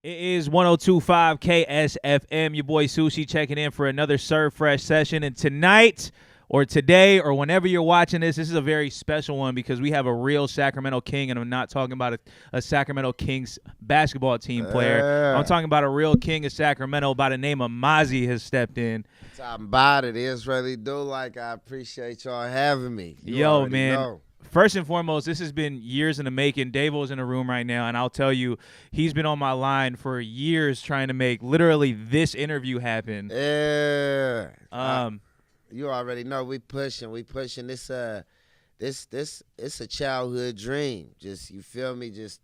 It is 102.5 KSFM. Your boy Soosh checking in for another Serve Fresh session. And tonight, or today, or whenever you're watching this is a very special one because we have a real Sacramento King, and I'm not talking about a Sacramento Kings basketball team player. I'm talking about a real king of Sacramento by the name of Mozzy has stepped in. Talking about it is really do like. I appreciate y'all having me. Yo, man. First and foremost, this has been years in the making. Davo's in the room right now, and I'll tell you, he's been on my line for years trying to make literally this interview happen. Yeah. You already know we pushing this it's a childhood dream. Just, you feel me, just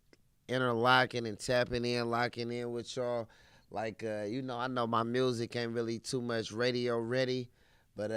interlocking and tapping in, locking in with y'all. Like I know my music ain't really too much radio ready. But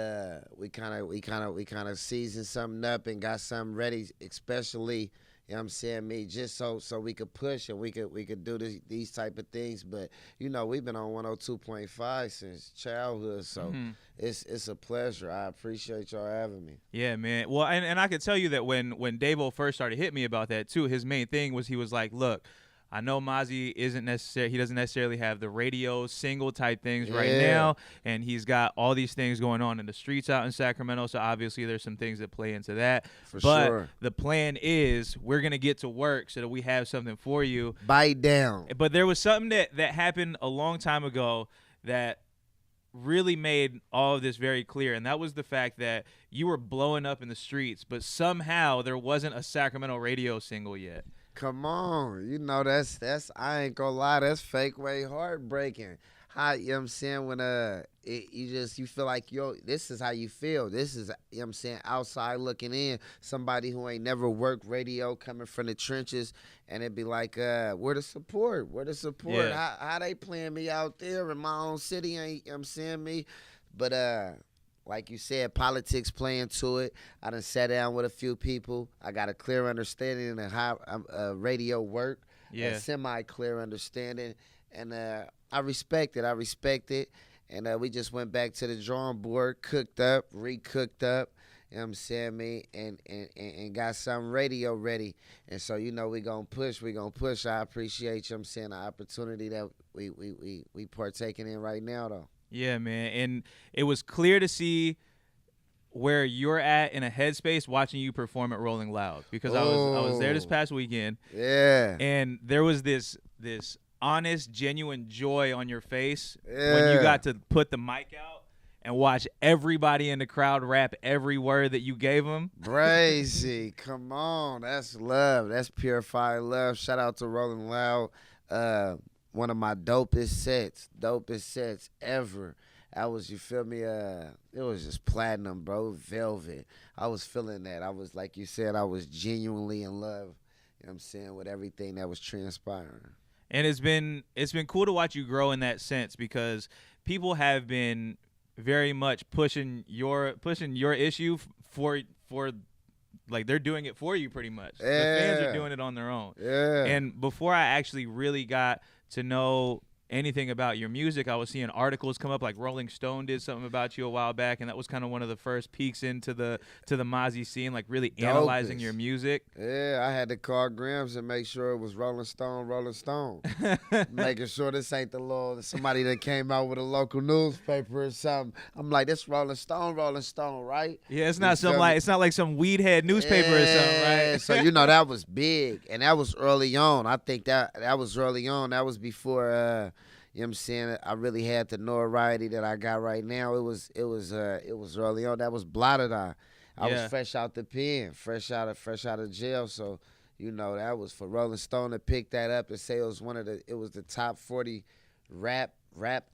we kind of seasoned something up and got something ready, especially, you know what I'm saying, me, just so we could push and we could do these type of things. But we've been on 102.5 since childhood, so it's a pleasure. I appreciate y'all having me. Yeah, man. Well, and I can tell you that when Davo first started hitting me about that too, his main thing was he was like, look, I know Mozzy he doesn't necessarily have the radio single type things right now, and he's got all these things going on in the streets out in Sacramento, so obviously there's some things that play into that. But the plan is we're going to get to work so that we have something for you. Bite down. But there was something that happened a long time ago that really made all of this very clear, and that was the fact that you were blowing up in the streets, but somehow there wasn't a Sacramento radio single yet. Come on, that's I ain't gonna lie, that's fake way heartbreaking. How, you know what I'm saying, when you feel like, this is how you feel. This is, you know what I'm saying, outside looking in, somebody who ain't never worked radio coming from the trenches, and it'd be like, where the support? Yeah. How they playing me out there in my own city, ain't, you know what I'm saying, me? But like you said, politics play into it. I done sat down with a few people. I got a clear understanding of how radio work, a semi-clear understanding, and I respect it. And we just went back to the drawing board, cooked up, recooked up, you know what I'm saying, me, and got some radio ready. And so, we gonna push. I appreciate, you know what I'm saying, the opportunity that we partaking in right now, though. Yeah, man, and it was clear to see where you're at in a headspace watching you perform at Rolling Loud, because I was there this past weekend. Yeah. And there was this honest, genuine joy on your face when you got to put the mic out and watch everybody in the crowd rap every word that you gave them. Crazy. Come on. That's love. That's purified love. Shout out to Rolling Loud. One of my dopest sets ever. I was, you feel me, it was just platinum, bro, velvet. I was feeling that. I was, like you said, I was genuinely in love, you know what I'm saying, with everything that was transpiring. And it's been cool to watch you grow in that sense, because people have been very much pushing your issue for like, they're doing it for you pretty much. Yeah. The fans are doing it on their own. Yeah. And before I actually really got to know anything about your music, I was seeing articles come up, like Rolling Stone did something about you a while back, and that was kind of one of the first peeks into the Mozzy scene, like really analyzing your music. Yeah, I had to call Grams and make sure it was Rolling Stone. Making sure this ain't somebody that came out with a local newspaper or something. I'm like, this Rolling Stone, right? Yeah, it's not like some weed head newspaper or something, right? So that was big, and that was early on. I think that was early on. That was before you know what I'm saying, I really had the notoriety that I got right now. It was early on. That was Blotted Eye. I was fresh out the pen, fresh out of jail. So, that was for Rolling Stone to pick that up and say it was the top 40 rap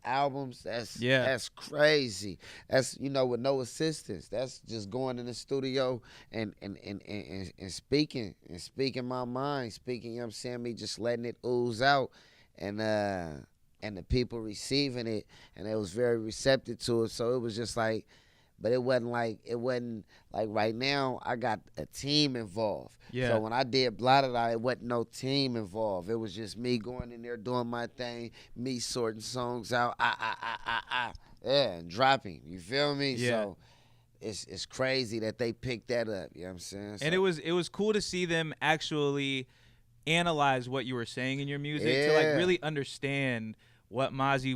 albums. That's crazy. That's, with no assistance. That's just going in the studio and speaking my mind, speaking, you know what I'm saying, me just letting it ooze out, and the people receiving it, and they was very receptive to it. So it was just like, but it wasn't like right now I got a team involved. Yeah. So when I did Blotted Eye, it wasn't no team involved. It was just me going in there doing my thing, me sorting songs out, and dropping. You feel me? Yeah. So it's crazy that they picked that up. You know what I'm saying? So, and it was cool to see them actually analyze what you were saying in your music to like Yeah. really understand what Mozzy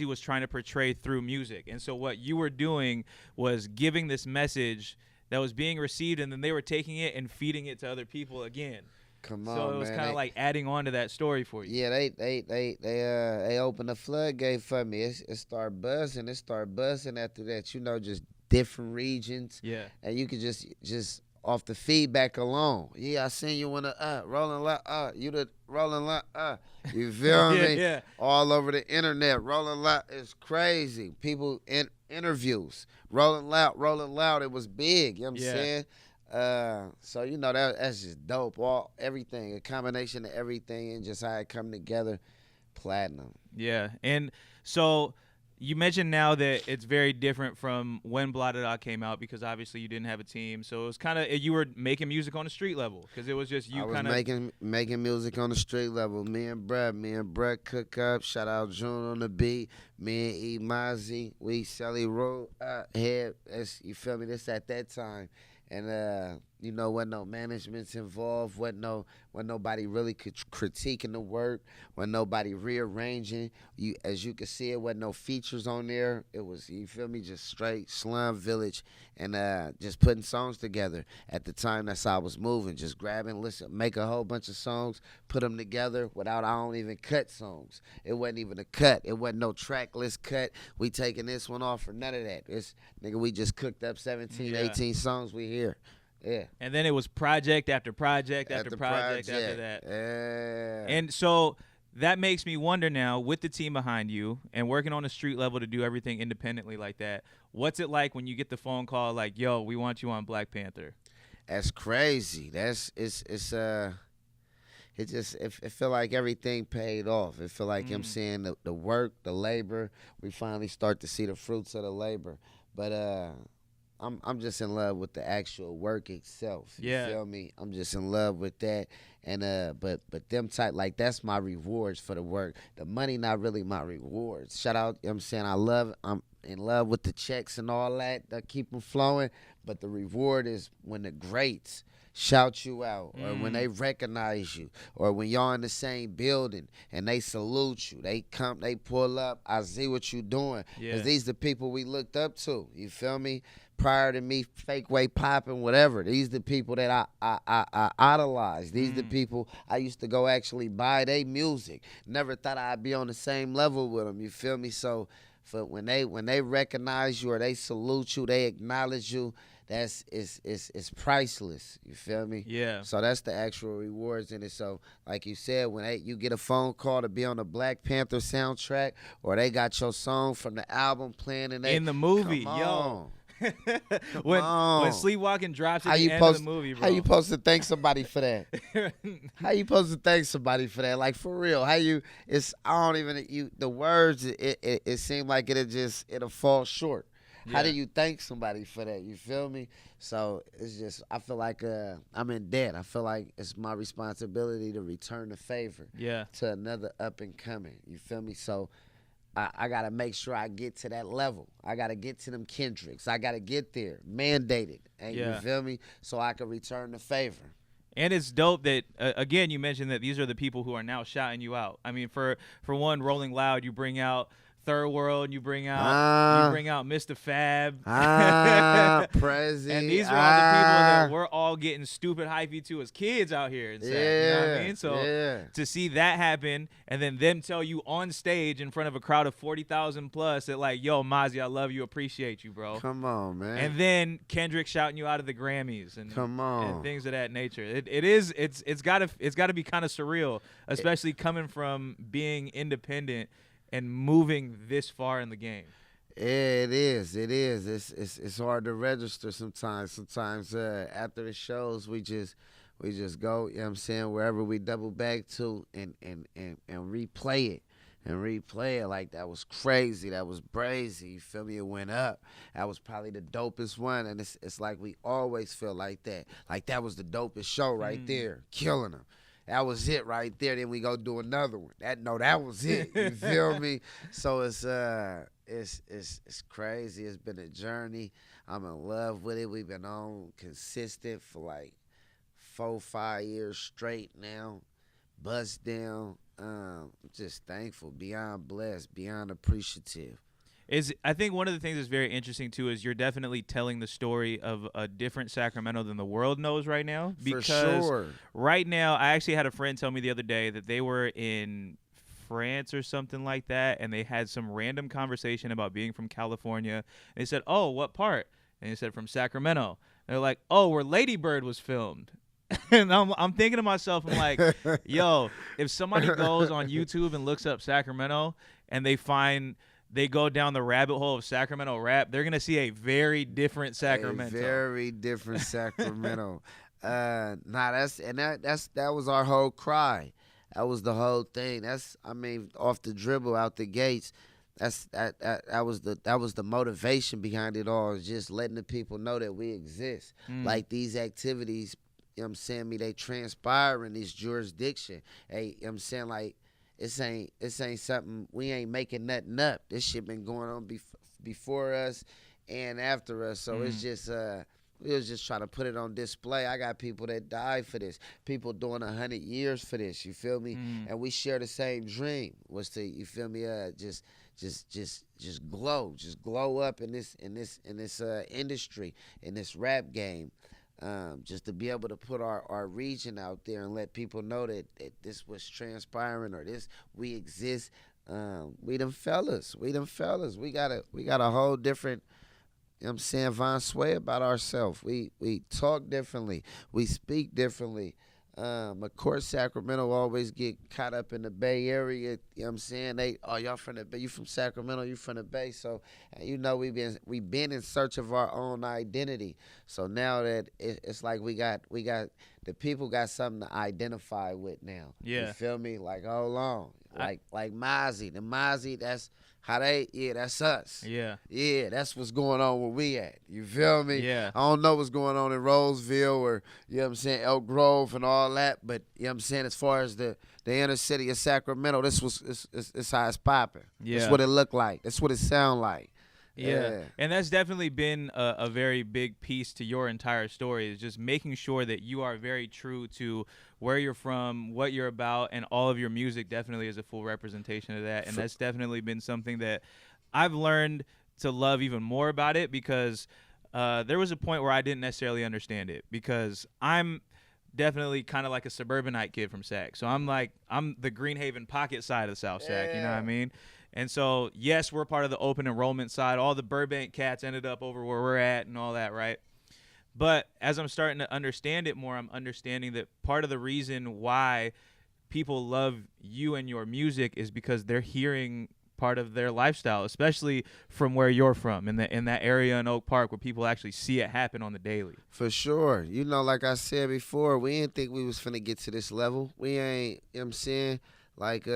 was trying to portray through music. And so what you were doing was giving this message that was being received, and then they were taking it and feeding it to other people again. Come So on, it was man. kind of like adding on to that story for you. Yeah, they opened the floodgate for me. It started buzzing. It started buzzing after that. You know, just different regions. Yeah. And you could just off the feedback alone. Yeah, I seen you in the rolling you the rolling you feel Yeah, me? yeah. All over the internet, rolling loud is crazy. People in interviews, rolling loud. It was big. You know what I'm Yeah. saying? So you know that's just dope. Everything, a combination of everything, and just how it come together. Platinum. Yeah. And so you mentioned now that it's very different from when Blotted Out came out, because obviously you didn't have a team. So it was kind of, you were making music on the street level, because it was just you kind of. I was making music on the street level. Me and Brett cook up. Shout out June on the beat. Me and E Mozzy, we Sally Road head. You feel me? This at that time. And you know, wasn't no managements involved, wasn't nobody really critiquing the work, wasn't nobody rearranging. As you can see, it wasn't no features on there. It was, you feel me, just straight slum village, and just putting songs together. At the time, that's how I was moving, just grabbing, listen, make a whole bunch of songs, put them together without, I don't even cut songs. It wasn't even a cut. It wasn't no track list cut. We taking this one off or none of that. It's, nigga, we just cooked up 17, 18 songs. We here. Yeah. And then it was project after project after project after that. Yeah. And so that makes me wonder now, with the team behind you and working on the street level to do everything independently like that, what's it like when you get the phone call like, yo, we want you on Black Panther? That's crazy. It feel like everything paid off. It feel like, I'm saying, the work, the labor, we finally start to see the fruits of the labor. But I'm just in love with the actual work itself. You feel me? I'm just in love with that. And but them type, like, that's my rewards for the work. The money not really my rewards. Shout out, you know what I'm saying, I'm in love with the checks and all that keep them flowing, but the reward is when the greats shout you out, or when they recognize you, or when y'all in the same building and they salute you. They come, they pull up, I see what you doing. Because these the people we looked up to. You feel me? Prior to me fake way popping, whatever. These the people that I idolize. These the people I used to go actually buy their music. Never thought I'd be on the same level with them. You feel me? So for when they recognize you or they salute you, they acknowledge you, it's priceless. You feel me? Yeah. So that's the actual rewards in it. So like you said, when you get a phone call to be on the Black Panther soundtrack, or they got your song from the album playing in the movie, come yo. on. when Sleepwalking drops at the end of the movie, bro. How you supposed to thank somebody for that? How you supposed to thank somebody for that? Like, for real, I don't even, the words, it seemed like it'll fall short. How do you thank somebody for that? You feel me? So it's just, I feel like I'm in debt. I feel like it's my responsibility to return the favor to another up and coming. You feel me? So I got to make sure I get to that level. I got to get to them Kendricks. I got to get there, mandated. And you feel me? So I can return the favor. And it's dope that, again, you mentioned that these are the people who are now shouting you out. I mean, for one, Rolling Loud, you bring out Third World, you bring out Mr. Fab. Prezi. And these are all the people that we're all getting stupid hypey to as kids out here. And you know what I mean? So to see that happen, and then them tell you on stage in front of a crowd of 40,000 plus that, like, yo, Mozzy, I love you, appreciate you, bro. Come on, man. And then Kendrick shouting you out of the Grammys and and things of that nature. It's gotta be kind of surreal, especially coming from being independent and moving this far in the game. It is. It's hard to register sometimes. Sometimes after the shows, we just go, you know what I'm saying, wherever we double back to and replay it. And replay it like that was crazy. That was brazy. You feel me? It went up. That was probably the dopest one. And it's like we always feel like that. Like that was the dopest show right there. Killing them. That was it right there. Then we go do another one. That was it. You feel me? So it's crazy. It's been a journey. I'm in love with it. We've been on consistent for like 4-5 years straight now, bust down. Just thankful, beyond blessed, beyond appreciative. I think one of the things that's very interesting too is you're definitely telling the story of a different Sacramento than the world knows right now. For Because sure. right now, I actually had a friend tell me the other day that they were in France or something like that, and they had some random conversation about being from California. And they said, "Oh, what part?" And they said, "From Sacramento." And they're like, "Oh, where Lady Bird was filmed." And I'm thinking to myself, I'm like, yo, if somebody goes on YouTube and looks up Sacramento and they go down the rabbit hole of Sacramento rap, they're gonna see a very different Sacramento. A very different Sacramento. That was our whole cry. That was the whole thing. Off the dribble, out the gates. That was the motivation behind it all. Is just letting the people know that we exist. Like these activities, you know what I'm saying, they transpire in this jurisdiction. Hey, you know what I'm saying, like, this ain't something, we ain't making nothing up. This shit been going on before us and after us. So it's just we was just trying to put it on display. I got people that died for this, people doing 100 years for this, you feel me? And we share the same dream, was to, you feel me, just glow up in this industry, in this rap game. Just to be able to put our region out there and let people know that this was transpiring, or this, we exist. We them fellas. We got a whole different, you know what I'm saying, Von Sway about ourselves. We talk differently. We speak differently. Of course, Sacramento always get caught up in the Bay Area. You know what I'm saying? Y'all from the Bay? You from Sacramento? You from the Bay? So, you know, we been in search of our own identity. So now that it's like we got the people got something to identify with now. Yeah. You feel me? Like, hold on. Like Mozzy. The Mozzy, that's how that's us. Yeah. Yeah, that's what's going on where we at. You feel me? Yeah. I don't know what's going on in Roseville or, you know what I'm saying, Elk Grove and all that, but, you know what I'm saying, as far as the inner city of Sacramento, it's how it's popping. Yeah. That's what it look like. That's what it sound like. Yeah. And that's definitely been a very big piece to your entire story, is just making sure that you are very true to where you're from, what you're about, and all of your music definitely is a full representation of that. And that's definitely been something that I've learned to love even more about it, because there was a point where I didn't necessarily understand it, because I'm definitely kind of like a suburbanite kid from Sac. So I'm the Greenhaven pocket side of South Sac, you know what I mean? And so, yes, we're part of the open enrollment side. All the Burbank cats ended up over where we're at and all that, right? But as I'm starting to understand it more, I'm understanding that part of the reason why people love you and your music is because they're hearing part of their lifestyle, especially from where you're from, in that area in Oak Park where people actually see it happen on the daily. For sure. You know, like I said before, we didn't think we was finna get to this level. We ain't, you know what I'm saying? Like,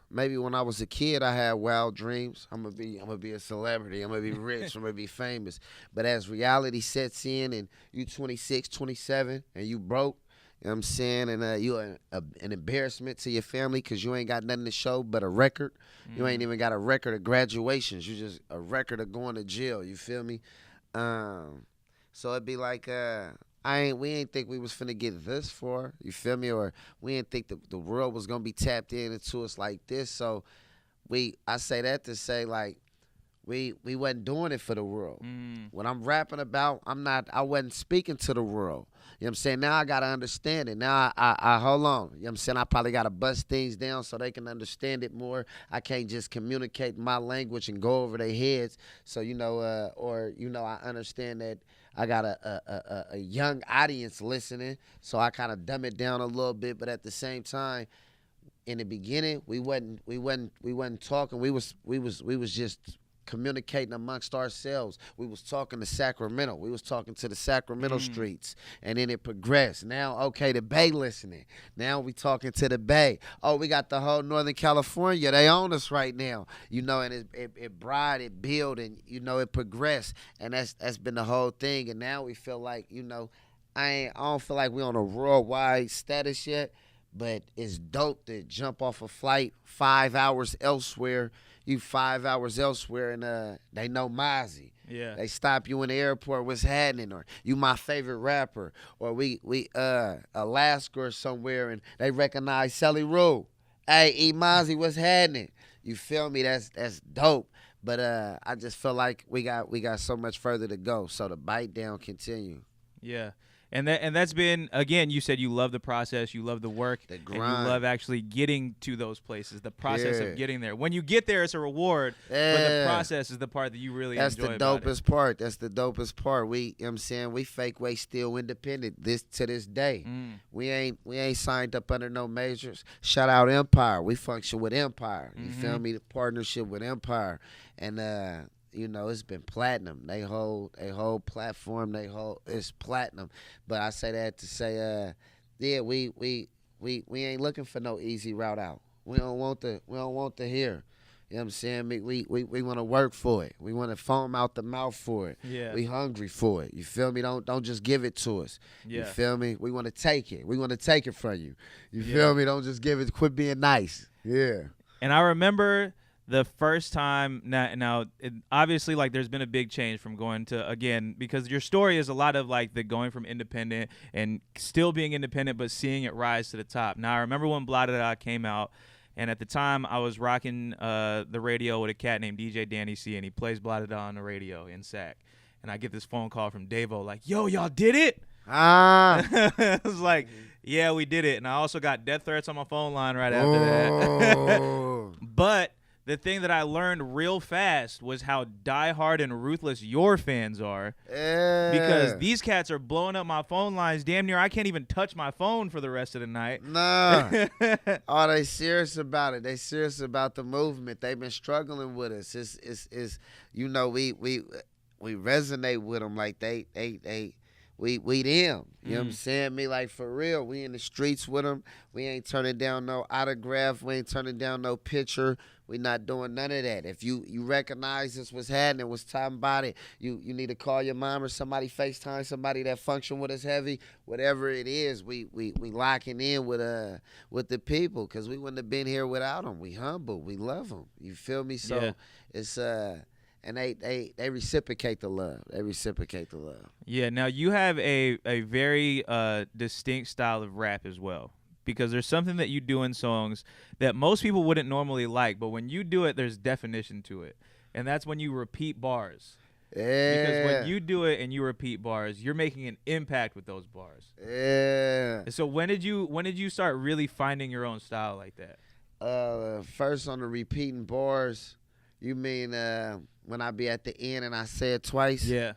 maybe when I was a kid, I had wild dreams. I'm gonna be a celebrity. I'm gonna be rich. I'm gonna be famous. But as reality sets in, and you 26, 27, and you broke, you know what I'm saying, and you an embarrassment to your family because you ain't got nothing to show but a record. You ain't even got a record of graduations. You just a record of going to jail. You feel me? So it'd be like, we ain't think we was finna get this far, you feel me? Or we didn't think the world was gonna be tapped into us like this. So I say that to say, like, we wasn't doing it for the world. What I'm rapping about, I wasn't speaking to the world. You know what I'm saying? Now I gotta understand it. Now I hold on. You know what I'm saying? I probably gotta bust things down so they can understand it more. I can't just communicate my language and go over their heads. So, you know, I understand that I got a young audience listening, so I kind of dumb it down a little bit. But at the same time, in the beginning, we wasn't talking. We was just communicating amongst ourselves. We was talking to Sacramento. We was talking to the Sacramento streets, and then it progressed. Now, okay, the Bay listening. Now we talking to the Bay. Oh, we got the whole Northern California. They own us right now, you know. And it brought, it built, and you know, it progressed. And that's been the whole thing. And now we feel like, you know, I don't feel like we on a worldwide status yet, but it's dope to jump off a flight 5 hours elsewhere. You 5 hours elsewhere, and they know Mozzy. Yeah. They stop you in the airport, what's happening? Or you my favorite rapper. Or we Alaska or somewhere, and they recognize Sally Rue. Hey, E Mozzy, what's happening? You feel me? That's dope. But I just feel like we got so much further to go. So the bite down continue. Yeah. And that's been, again, you said you love the process, you love the work, The and grind. you love actually getting to those places, the process Yeah. of getting there. When you get there, it's a reward, but the Yeah. process is the part that you really That's enjoy the about it. dopest part. That's the dopest part. We, you know what I'm saying, we fake way still independent to this day. We ain't signed up under no majors. Shout out Empire. We function with Empire. You feel me? The partnership with Empire. And you know, it's been platinum. They hold platform. It's platinum. But I say that to say, yeah, we ain't looking for no easy route out. We don't want the here. You know what I'm saying? We want to work for it. We want to foam out the mouth for it. Yeah. We hungry for it. You feel me? Don't just give it to us. Yeah. You feel me? We want to take it. We want to take it from you. You feel me? Don't just give it. Quit being nice. Yeah. And I remember the first time, now obviously, like, there's been a big change from going to, again, because your story is a lot of, like, the going from independent and still being independent but seeing it rise to the top. Now, I remember when Blah Da Da came out, and at the time, I was rocking the radio with a cat named DJ Danny C, and he plays Blah Da Da on the radio in Sac. And I get this phone call from Davo, like, yo, y'all did it? I was like, yeah, we did it. And I also got death threats on my phone line right after that. But the thing that I learned real fast was how diehard and ruthless your fans are. Because these cats are blowing up my phone lines. Damn near I can't even touch my phone for the rest of the night. Nah. Oh, they serious about it. They serious about the movement. They've been struggling with us. It's you know, we resonate with them like we them. You know what I'm saying? Me, like, for real. We in the streets with them. We ain't turning down no autograph. We ain't turning down no picture. We not doing none of that. If you recognize this, what's happening, what's talking about it, you need to call your mom or somebody, FaceTime somebody that function with us heavy. Whatever it is, we locking in with the people, because we wouldn't have been here without them. We humble. We love them. You feel me? So it's and they reciprocate the love. They reciprocate the love. Yeah. Now you have a very distinct style of rap as well, because there's something that you do in songs that most people wouldn't normally like, but when you do it, there's definition to it, and that's when you repeat bars. Yeah. Because when you do it and you repeat bars, you're making an impact with those bars. Yeah. So when did you start really finding your own style like that? First on the repeating bars, you mean when I be at the end and I say it twice? Yeah.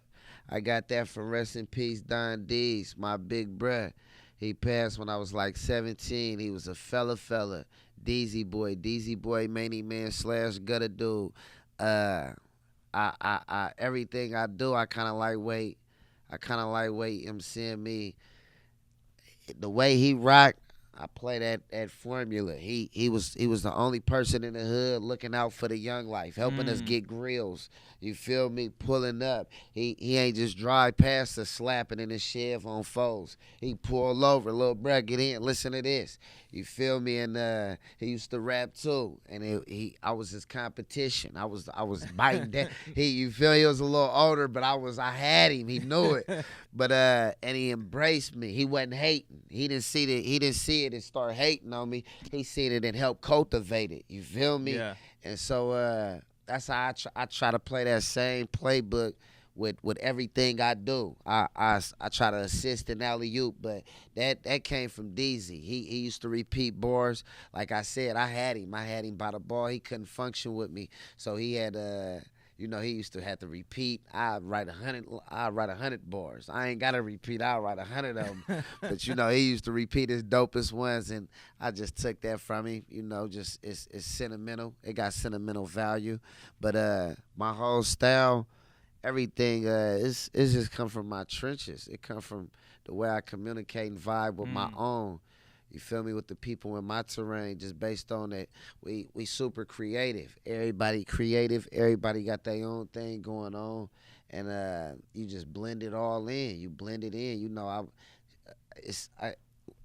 I got that from Rest in Peace Don D's, my big bruh. He passed when I was like 17. He was a fella. DZ boy, Manny Man / gutter dude. I everything I do, I kind of lightweight. You know what I'm saying? Me, the way he rocked, I play that formula. He was the only person in the hood looking out for the young life, helping us get grills. You feel me? Pulling up. He ain't just drive past us slapping in his Chev on foes. He pull over, little bruh, get in, listen to this. You feel me? And he used to rap too. And I was his competition. I was biting that. You feel me? He was a little older, but I had him. He knew it. But and he embraced me. He wasn't hating. He didn't see it and start hating on me. He seen it and helped cultivate it. You feel me? Yeah. And so that's how I try to play that same playbook with everything I do. I try to assist in alley-oop, but that came from DZ. He used to repeat bars. Like I said, I had him by the ball. He couldn't function with me, so he had he used to have to repeat. I write 100 bars. I ain't gotta repeat. I write 100 of them. But he used to repeat his dopest ones, and I just took that from him. Just it's sentimental. It got sentimental value. But my whole style, everything it's just come from my trenches. It come from the way I communicate and vibe with my own. You feel me? With the people in my terrain, just based on that, we super creative. Everybody creative. Everybody got their own thing going on, and you just blend it all in. You blend it in.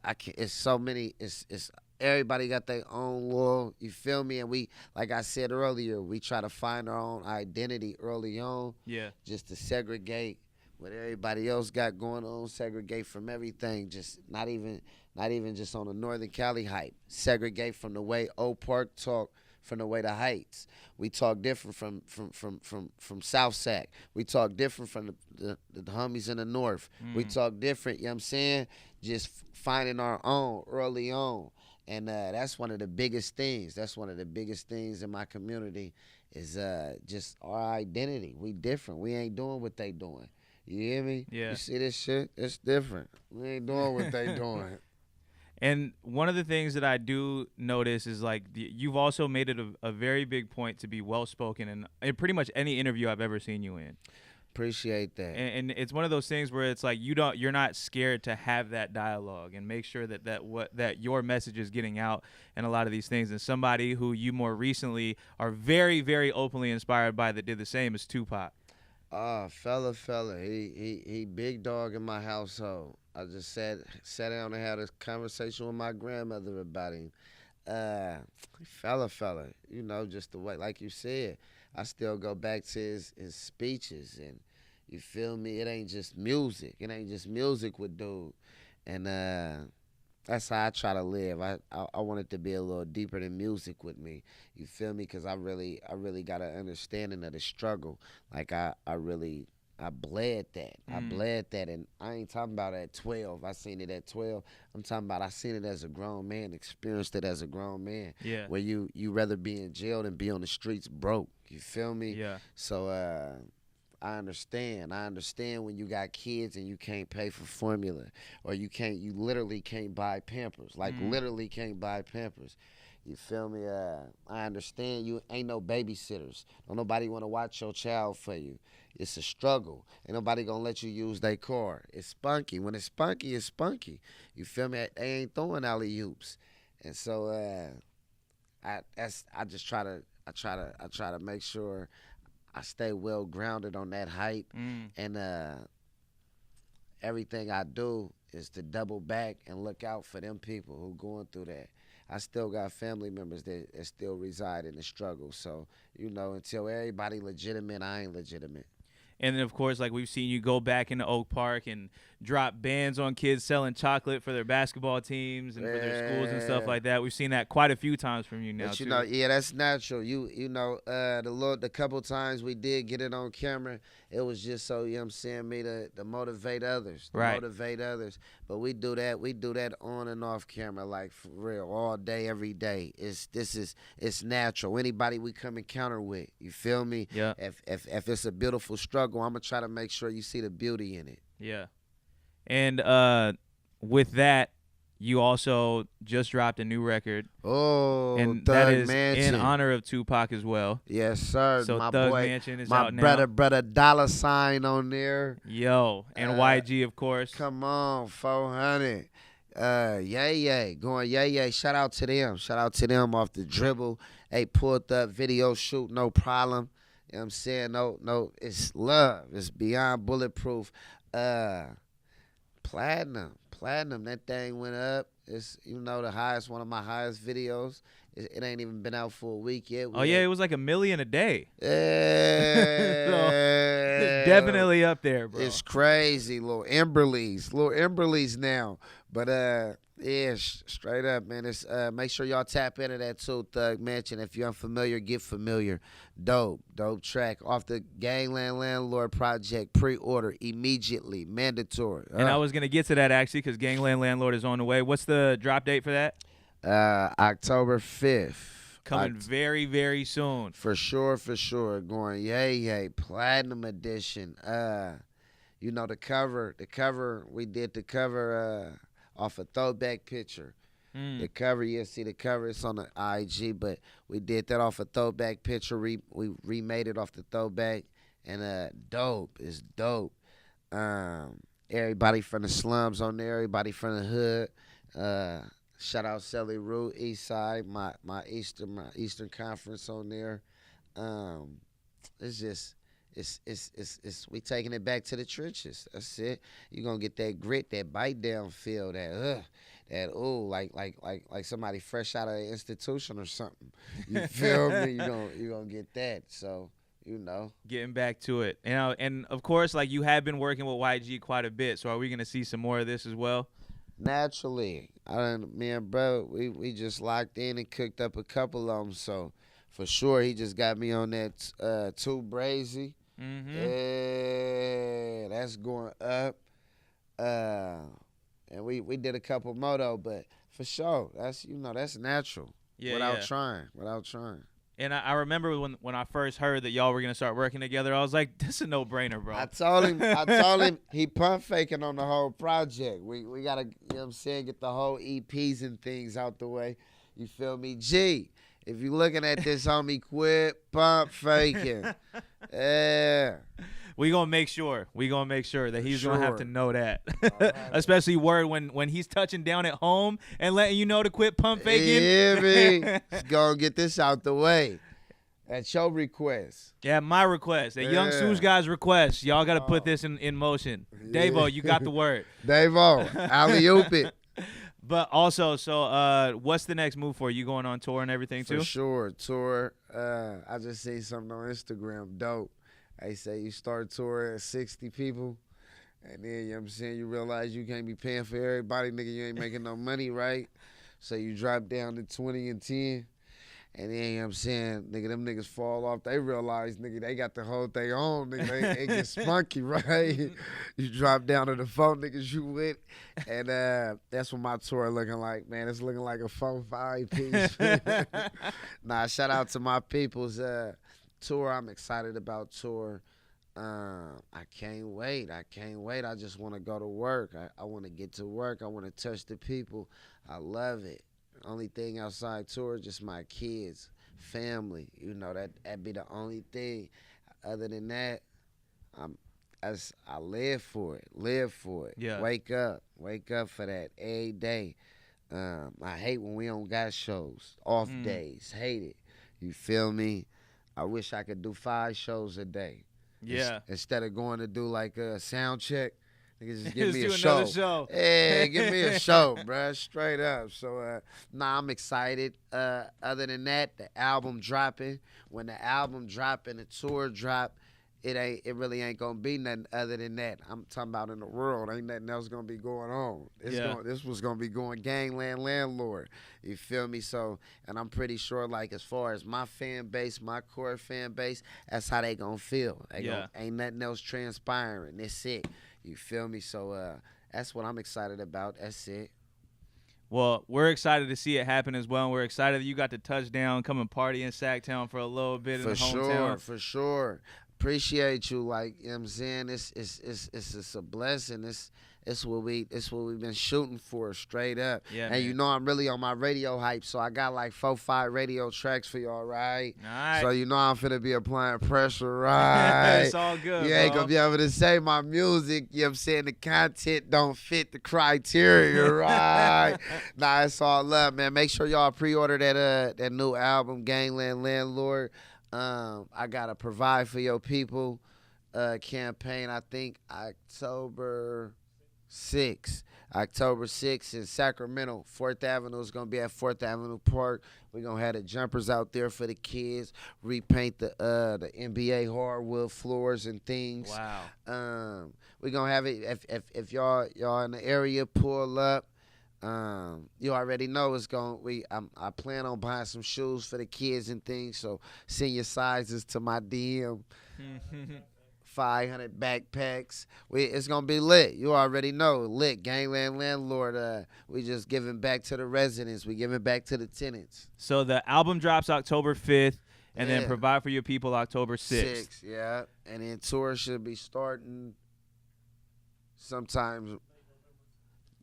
I I can't. It's so many. It's everybody got their own little. You feel me? And we, like I said earlier, we try to find our own identity early on. Yeah. Just to segregate what everybody else got going on. Segregate from everything. Just not even just on the Northern Cali hype. Segregate from the way Oak Park talk. From the way the Heights, we talk different from South Sac. We talk different from the homies in the North. We talk different. You know what I'm saying? Just finding our own early on, and that's one of the biggest things. That's one of the biggest things in my community is just our identity. We different. We ain't doing what they doing. You hear me? Yeah. You see this shit? It's different. We ain't doing what they doing. And one of the things that I do notice is like you've also made it a very big point to be well spoken in pretty much any interview I've ever seen you in. Appreciate that. And it's one of those things where it's like you're not scared to have that dialogue and make sure that your message is getting out and a lot of these things. And somebody who you more recently are very, very openly inspired by that did the same is Tupac. Fella, he big dog in my household. I just sat down and had a conversation with my grandmother about him. Fella, you know, just the way, like you said, I still go back to his speeches, and you feel me? It ain't just music. It ain't just music with dude. And that's how I try to live. I want it to be a little deeper than music with me. You feel me? Because I really got an understanding of the struggle. Like I bled that. I bled that, and I ain't talking about at 12. I seen it at 12. I'm talking about I seen it as a grown man, experienced it as a grown man. Yeah. Where you rather be in jail than be on the streets broke. You feel me? Yeah. So I understand. I understand when you got kids and you can't pay for formula, or you literally can't buy Pampers. Like literally can't buy Pampers. You feel me? I understand you ain't no babysitters. Don't nobody want to watch your child for you. It's a struggle. Ain't nobody gonna let you use their car. It's spunky. When it's spunky, it's spunky. You feel me? They ain't throwing alley-oops. And so I try to make sure I stay well grounded on that hype, and everything I do is to double back and look out for them people who going through that. I still got family members that still reside in the struggle. So, you know, until everybody legitimate, I ain't legitimate. And then, of course, like we've seen you go back into Oak Park and drop bans on kids selling chocolate for their basketball teams and for their schools and stuff like that. We've seen that quite a few times from you now, but you too. know, yeah, that's natural. You know, the couple times we did get it on camera, it was just so, you know what I'm saying, me to motivate others. Motivate others. But we do that on and off camera, like for real, all day, every day. It's natural. Anybody we come encounter with, you feel me? Yeah. If it's a beautiful struggle, I'm gonna try to make sure you see the beauty in it. Yeah. And with that, you also just dropped a new record. Oh, and Thugz that is Mansion. in honor of Tupac as well. Yes, sir. So my Thugz boy, Mansion is my out now. brother dollar sign on there. Yo, and YG, of course. Come on, 400. Yay, going yay. Shout out to them off the dribble. Hey, pulled up video shoot, no problem. You know what I'm saying? No, it's love. It's beyond bulletproof. Platinum, that thing went up. It's, you know, one of my highest videos. It ain't even been out for a week yet. It was like 1 million a day. Yeah. So, definitely up there, bro. It's crazy, little Emberleys now. But yeah, straight up, man. It's make sure y'all tap into that too, Thugz Mansion. If you're unfamiliar, get familiar. Dope track off the Gangland Landlord project. Pre-order immediately, mandatory. And I was gonna get to that actually, because Gangland Landlord is on the way. What's the drop date for that? October 5th. Coming very, very soon. For sure. Going yay, platinum edition. You know, the cover, we did the cover off a throwback picture. The cover, you'll see the cover, it's on the IG, but we did that off a throwback picture. We remade it off the throwback, and dope. It's dope. Everybody from the slums on there, everybody from the hood. Shout out Sally Root, East Side, my Eastern Conference on there. It's just we taking it back to the trenches. That's it. You gonna get that grit, that bite down feel, that ooh, like somebody fresh out of an institution or something. You feel me? You gonna get that. So getting back to it, and of course, like you have been working with YG quite a bit. So are we gonna see some more of this as well? Naturally, me and bro, we just locked in and cooked up a couple of them. So for sure, he just got me on that Too Brazy. Mm-hmm. Yeah, that's going up. And we did a couple more though, but for sure, that's that's natural. Without trying. And I remember when I first heard that y'all were gonna start working together, I was like, this is a no-brainer, bro. I told him he pump faking on the whole project. We gotta, get the whole EPs and things out the way. You feel me? G, if you looking at this, homie, quit pump faking. Yeah. We gonna make sure that he's gonna have to know that. Right. Especially word when he's touching down at home and letting you know to quit pump faking. Yeah, me. Gonna get this out the way. At your request. Yeah, my request. At Young Soosh guy's request. Y'all gotta put this in motion. Yeah. Davo, you got the word. Davo, alley-oop it. But also, so what's the next move for you? Going on tour and everything too? For sure, tour. I just see something on Instagram, dope. They say you start touring at 60 people, and then, you realize you can't be paying for everybody, nigga, you ain't making no money, right? So you drop down to 20 and 10, and then, nigga, them niggas fall off. They realize, nigga, they got the whole thing on, nigga. They get spunky, right? You drop down to the 4 niggas you with, and that's what my tour looking like, man. It's looking like a 4-5 piece. Nah, shout out to my peoples. Tour, I'm excited about tour. I can't wait. I just want to go to work. I want to get to work. I want to touch the people. I love it. Only thing outside tour is just my kids, family. That'd be the only thing. Other than that, I live for it. Yeah. Wake up for that every day. I hate when we don't got shows, off days. Hate it. You feel me? I wish I could do 5 shows a day. Yeah. Instead of going to do like a sound check, nigga, just give Just me do a show. another show. Yeah, give me a show, bruh. Straight up. So, I'm excited. Other than that, the album dropping. When the album drop and the tour drop, it really ain't gonna be nothing other than that. I'm talking about in the world, ain't nothing else gonna be going on. This was gonna be going Gangland Landlord. You feel me? So, and I'm pretty sure, like, as far as my fan base, my core fan base, that's how they gonna feel. Ain't nothing else transpiring. That's it. You feel me? So, that's what I'm excited about. That's it. Well, we're excited to see it happen as well. And we're excited that you got to touch down, come and party in Sacktown for a little bit in the hometown. For sure. Appreciate you, like, you know what I'm saying? It's a blessing. It's what we've been shooting for, straight up. Yeah, and man. I'm really on my radio hype, so I got like 4-5 radio tracks for y'all, right? All right. So I'm finna be applying pressure, right? It's all good, You ain't gonna be able to say my music, you know what I'm saying, the content don't fit the criteria, right? Nah, it's all love, man. Make sure y'all pre-order that new album, Gangland Landlord. I gotta provide for your people campaign. I think October 6th in Sacramento. 4th Avenue is gonna be at 4th Avenue Park. We're gonna have the jumpers out there for the kids. Repaint the NBA hardwood floors and things. Wow. We're gonna have it if y'all in the area, pull up. You already know it's going. I plan on buying some shoes for the kids and things. So send your sizes to my DM. 500 backpacks. It's gonna be lit. You already know, lit. Gangland Landlord. We just giving back to the residents. We giving back to the tenants. So the album drops October 5th, and then Provide for Your People October 6th. Yeah, and then tour should be starting sometimes.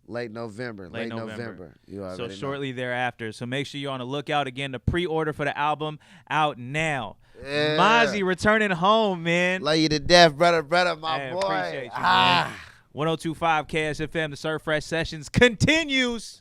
Late November. You already know. Shortly thereafter. So make sure you're on the lookout. Again, the pre-order for the album out now. Yeah. Mozzy returning home, man. Love you to death, brother, my hey, boy. Appreciate you, man. 102.5 KSFM, the Surf Fresh Sessions continues.